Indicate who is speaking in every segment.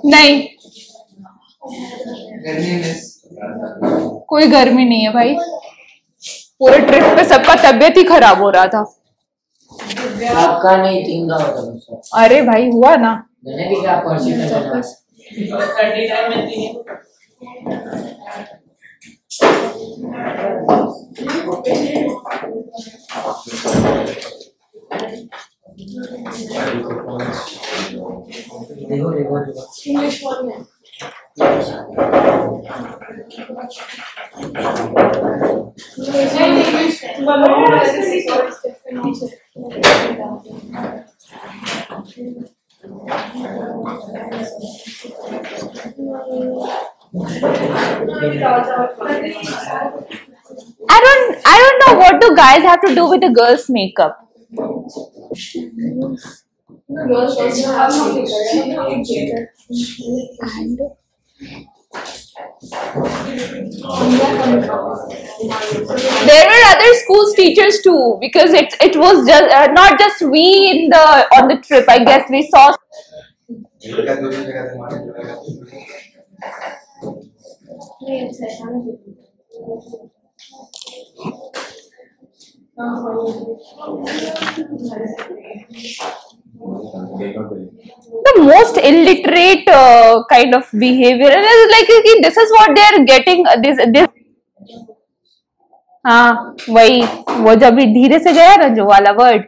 Speaker 1: नहीं, कोई गर्मी नहीं है भाई, पूरे ट्रिप पे सबका तबीयत ही खराब हो रहा था।
Speaker 2: आपका नहीं, 3 का होता।
Speaker 1: अरे भाई हुआ ना, I don't know what do guys have to do with the girls' makeup. There were other schools teachers too, because it was just not just we on the trip. I guess we saw. The most illiterate kind of behavior, and it's like this is what they are getting. This हाँ वही, वो जब भी धीरे से गया ना जो वाला word,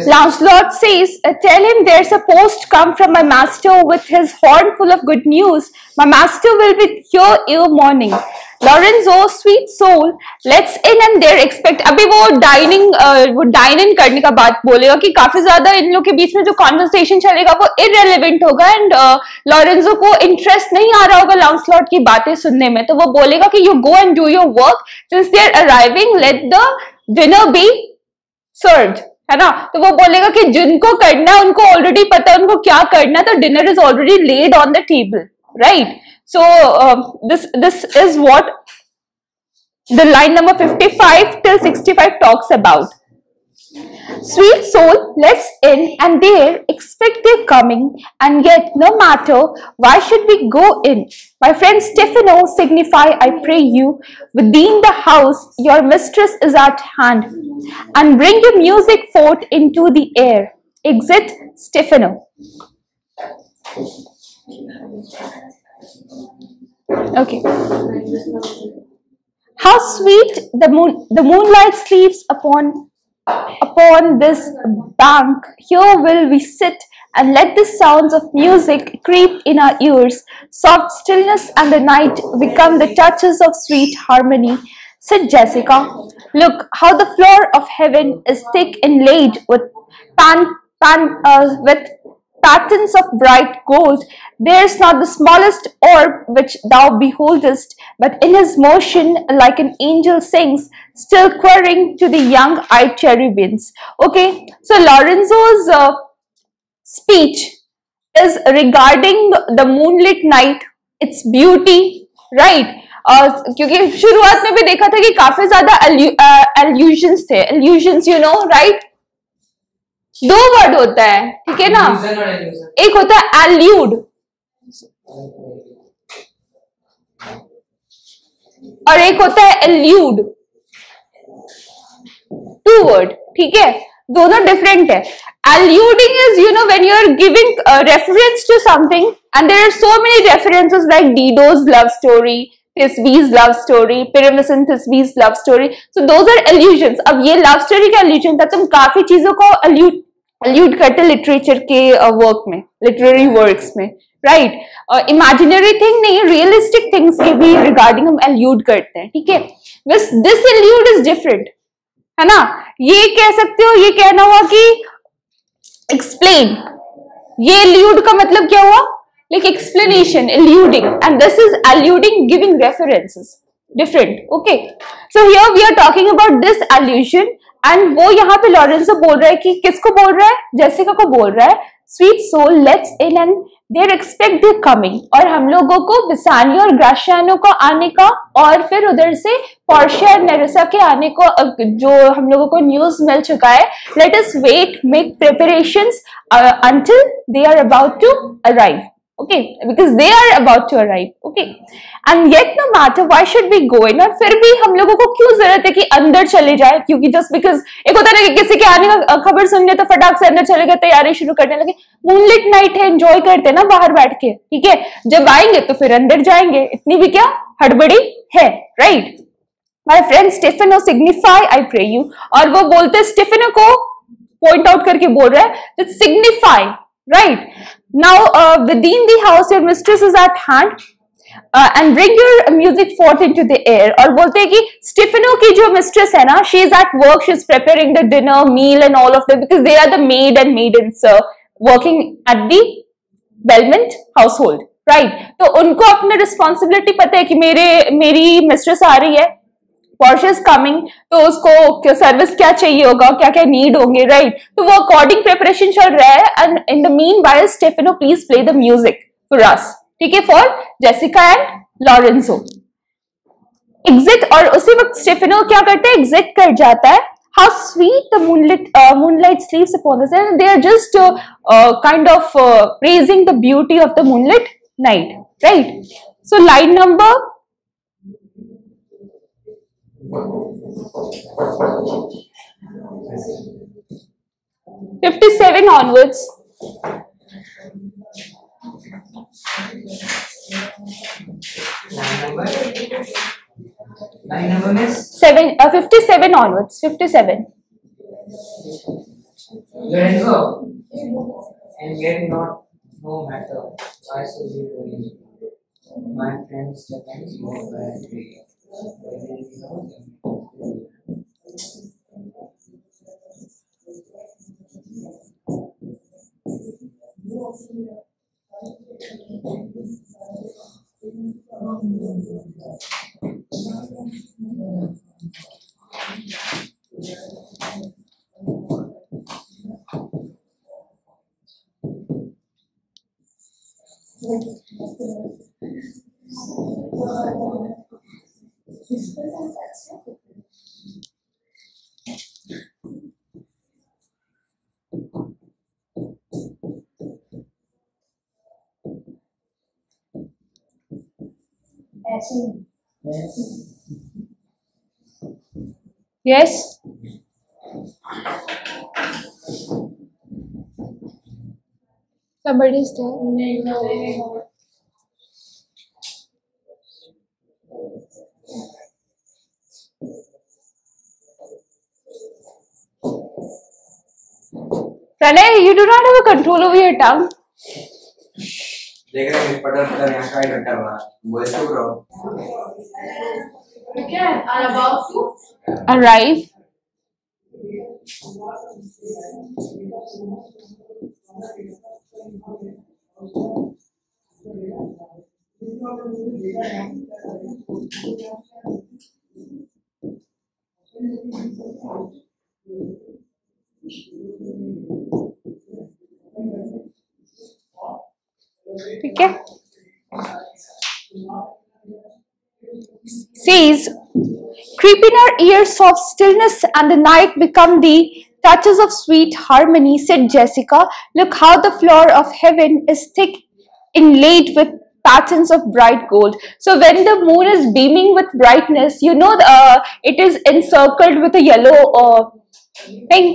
Speaker 1: Lancelot says, tell him there's a post come from my master with his horn full of good news. My master will be here in morning. Lorenzo, sweet soul, let's in and there expect. अभी वो dine in करने का बात बोलेगा कि काफी ज्यादा इन लोग के बीच में जो conversation चलेगा वो irrelevant होगा, and Lorenzo को interest नहीं आ रहा होगा Lancelot की बातें सुनने में, तो वो बोलेगा कि you go and do your work, since they are arriving, let the dinner be served. है ना, तो वो बोलेगा कि जिनको करना है उनको ऑलरेडी पता है उनको क्या करना है, तो dinner is already laid on the table, right? So this is what the line number 55 till 65 talks about. Sweet soul, let's in and there expect their coming, and yet no matter why should we go in. My friend Stefano, signify I pray you within the house your mistress is at hand, and bring your music forth into the air. Exit Stefano. Okay. How sweet the moonlight sleeps upon this bank. Here will we sit and let the sounds of music creep in our ears. Soft stillness and the night become the touches of sweet harmony. Said Jessica, look how the floor of heaven is thick inlaid with patterns of bright gold. There is not the smallest orb which thou beholdest, but in his motion like an angel sings, still querying to the young-eyed cherubims. Okay, so Lorenzo's speech is regarding the moonlit night, its beauty, right? क्योंकि शुरुआत में भी देखा था कि काफी ज्यादा allusions थे, allusions, you know, right? 2 word होता है, ठीक है ना? एक होता है allude और एक होता है allude, 2 वर्ड, ठीक है? दोनों डिफरेंट है. Alluding is, you know, when you are giving reference to something, and there are so many references like Dido's love story, Thisbe's love story, Pyramus and Thisbe's love story. So those are allusions. अब ये love story का allusion था, तुम काफी चीजों को allude करते literature के वर्क में, लिटरेरी वर्क्स में, राइट? इमेजिनरी थिंग नहीं, रियलिस्टिक थिंग्स के भी रिगार्डिंग हम allude करते हैं, ठीक है? बस दिस allude इज डिफरेंट, है ना? ये कह सकते हो, ये कहना हुआ कि एक्सप्लेन, ये allude का मतलब क्या हुआ? Like explanation, alluding, and this is alluding, giving references, different. Okay, so here we are talking about this allusion, and वो यहाँ पे लॉरेंसो बोल रहा है कि किसको बोल रहा है? जेसिका को बोल रहा है, sweet soul, let's in and there expect the coming, और हम लोगों को बिसानियो और ग्राशियानो को आने का और फिर उधर से पोर्शिया और नेरेसा के आने को जो हम लोगों को न्यूज मिल चुका है. Let us wait, make preparations until they are about to arrive. Okay, because they are about to arrive. Okay, and yet no matter why should we go in, और फिर भी हम लोगों को क्यों जरूरत है कि अंदर चले जाए, क्योंकि just because एक होता है ना कि किसी के आने का खबर सुन ले तो फटाक से अंदर चले गए, तैयारी शुरू करने लगे. मूनलिट नाइट है, एंजॉय करते हैं ना बाहर बैठ के, ठीक है. जब आएंगे तो फिर अंदर जाएंगे, इतनी भी क्या हड़बड़ी है, right. My friend Stefano signify I pray you, और वो बोलते स्टेफेनो को पॉइंट आउट करके बोल रहा है signify, right. Now within the house your mistress is at hand and bring your music forth into the air. और बोलते हैं कि स्टीफेनो की जो मिस्ट्रेस है ना, she is at work, she is preparing the dinner, meal and all of that, because they are the maid and maidens working at the Belmont household, right. तो उनको अपनी रिस्पॉन्सिबिलिटी पता है कि मेरी मिस्ट्रेस आ रही है, Porsche is coming, तो उसको सर्विस क्या चाहिए होगा, क्या क्या नीड होंगे, राइट. तो वो अकॉर्डिंग प्रिपरेशन चल रहा है. And in the meanwhile Stefano please play the music for us, ठीक है, for Jessica and Lorenzo. Exit, और उसी वक्त स्टेफेनो क्या करता है, एग्जिट कर जाता है. How sweet the moonlight sleeps upon us, and they are just kind of praising the beauty of the moonlit night, right. So line number 57 onwards.
Speaker 2: Line number is
Speaker 1: 57 onwards. 57.
Speaker 2: Lorenzo, and yet no matter why so you doing. My friends depends more than me.
Speaker 1: Yes. Somebody's there. Pranay, you do not have a control over your tongue.
Speaker 3: देख रहे हैं पटर यहाँ का ही घंटा हुआ voice तो करो.
Speaker 1: Okay, are about to arrive. ठीक है. Says, creep in our ears soft stillness and the night become the touches of sweet harmony, said Jessica. Look how the floor of heaven is thick, inlaid with patterns of bright gold. So when the moon is beaming with brightness, you know it is encircled with a yellow thing,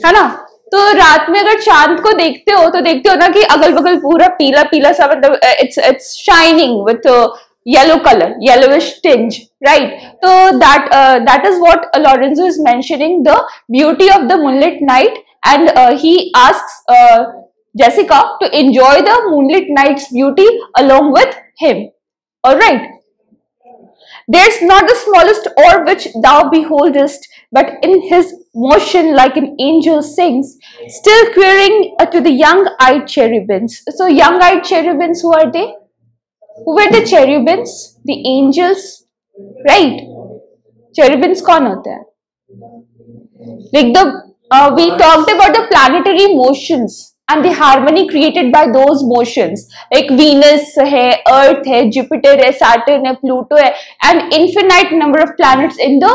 Speaker 1: है ना. तो रात में अगर चांद को देखते हो ना कि अगल बगल पूरा पीला पीला सा, मतलब it's shining with yellow color, yellowish tinge, right. So that is what Lorenzo is mentioning, the beauty of the moonlit night, and he asks Jessica to enjoy the moonlit night's beauty along with him. All right. There's not the smallest orb which thou beholdest, but in his motion like an angel sings, still querying to the young-eyed cherubims. So young-eyed cherubims, who are they? Who were the cherubims? The angels, right? Cherubims कौन होते हैं? Like we talked about the planetary motions and the harmony created by those motions. Like Venus है, Earth है, Jupiter है, Saturn है, Pluto है, and infinite number of planets in the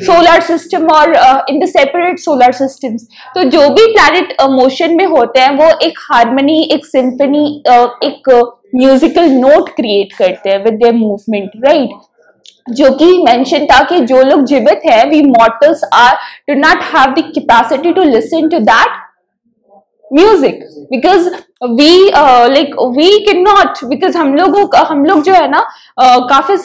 Speaker 1: solar system or in the separate solar systems. तो जो भी planet motion में होते हैं वो एक harmony, एक symphony, एक musical note create करते हैं with their movement, right? जो कि मेंशन था कि जो लोग जीवित हैं, we mortals are do not have the capacity to listen to that music because we cannot, because हम लोग जो है ना काफी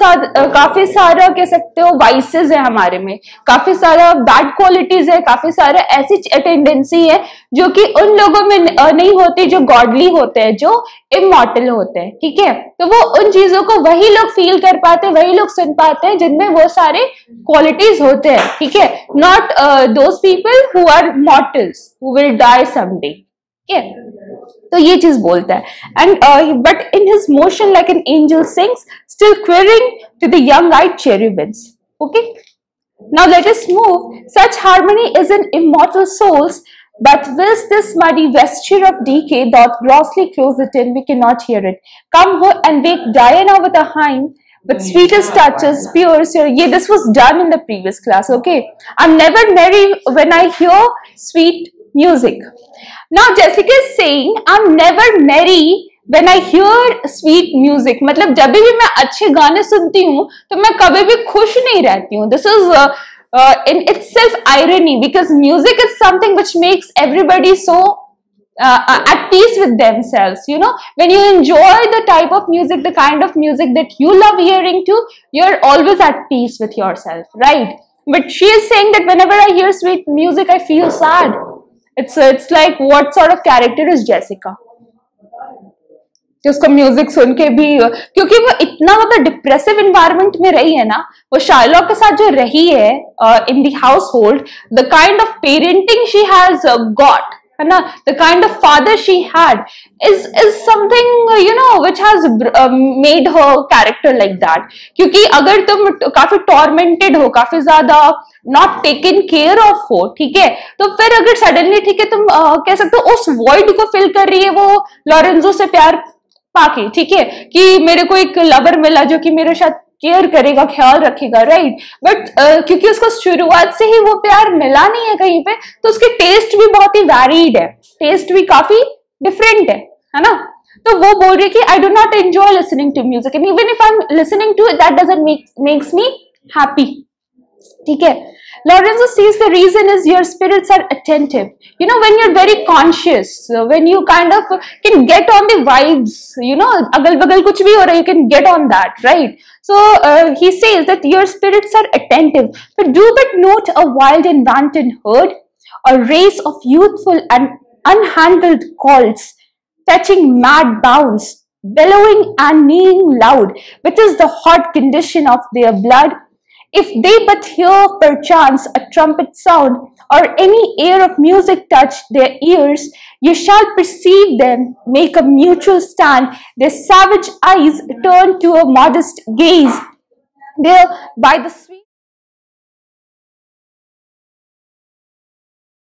Speaker 1: सारा कह सकते हो वाइसेस है हमारे में, काफी सारा बैड क्वालिटीज है, काफी सारा ऐसी टेंडेंसी है जो कि उन लोगों में नहीं होती जो गॉडली होते हैं, जो इमॉर्टल होते हैं, ठीक है? तो वो उन चीजों को वही लोग फील कर पाते हैं, वही लोग सुन पाते हैं जिनमें वो सारे क्वालिटीज होते हैं, ठीक है? Not those people who are mortals who will die someday, ठीक है? तो ये चीज बोलता है, and but in his motion like an angel sings still quiring to the young eyed cherubims. Okay, now let us move. Such harmony is in immortal souls, but whilst this muddy vesture of decay doth grossly close it in, we cannot hear it. Come and wake Diana with a hymn, but sweetest touches pierce your. Yeah, this was done in the previous class. Okay, I'm never merry when I hear sweet music. Now Jessica is saying I'm never merry when I hear sweet music. मतलब जब भी मैं अच्छे गाने सुनती हूँ तो मैं कभी भी खुश नहीं रहती हूँ. This is in itself irony, because music is something which makes everybody so at peace with themselves. You know, when you enjoy the type of music, the kind of music that you love hearing to, you're always at peace with yourself, right? But she is saying that whenever I hear sweet music, I feel sad. It's like, what sort of character is Jessica? उसको music सुन के भी, क्योंकि वो इतना ज्यादा depressive environment में रही है ना, वो शार्लॉक के साथ जो रही है in the house hold, the kind of parenting she has got, है ना, the kind of father she had is something, you know, which has made her character like that. क्योंकि अगर तुम काफी tormented हो, काफी ज्यादा not taken care of हो, ठीक है, तो फिर अगर suddenly, ठीक है, तुम कह सकते हो उस void को fill कर रही है वो लॉरेंजो से प्यार पाके, ठीक है, कि मेरे को एक लवर मिला जो कि मेरे साथ केयर करेगा, ख्याल रखेगा, राइट? बट क्योंकि उसको शुरुआत से ही वो प्यार मिला नहीं है कहीं पे, तो उसके टेस्ट भी बहुत ही वैरीड है, टेस्ट भी काफी डिफरेंट है ना? तो वो बोल रही है कि I do not enjoy listening to music, and even if I am listening to it that doesn't makes me happy, ठीक है? Lorenzo sees the reason is your spirits are attentive. You know, when you're very conscious, when you kind of can get on the vibes, you know, agal bagal kuch bhi ho raha, you can get on that, right? So he says that your spirits are attentive, but do but note a wild and wanton herd, a race of youthful and unhandled colts, fetching mad bounds, bellowing and neighing loud, which is the hot condition of their blood. If they but hear perchance a trumpet sound, or any air of music touch their ears, you shall perceive them make a mutual stand, their savage eyes turn to a modest gaze. There by the sweet